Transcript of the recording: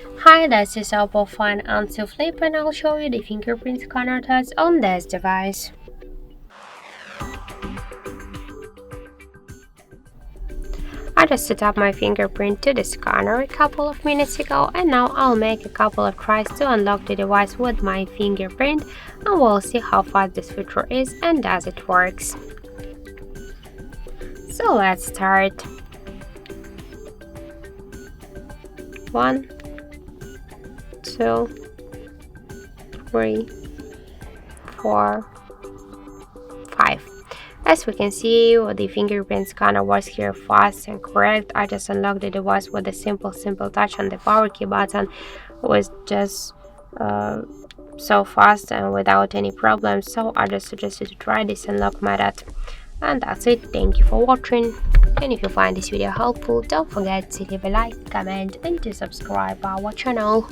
Hi, this is OPPO Find N2 Flip and I'll show you the fingerprint scanner test on this device. I just set up my fingerprint to the scanner a couple of minutes ago and now I'll make a couple of tries to unlock the device with my fingerprint and we'll see how fast this feature is and does it works. So let's start. 1, 2, 3, 4, 5. As we can see, the fingerprint scanner works here fast and correct. I just unlocked the device with a simple touch on the power key button. It was just so fast and without any problems, so I just suggested to try this unlock method. And that's it. Thank you for watching, and if you find this video helpful, don't forget to leave a like, comment and to subscribe our channel.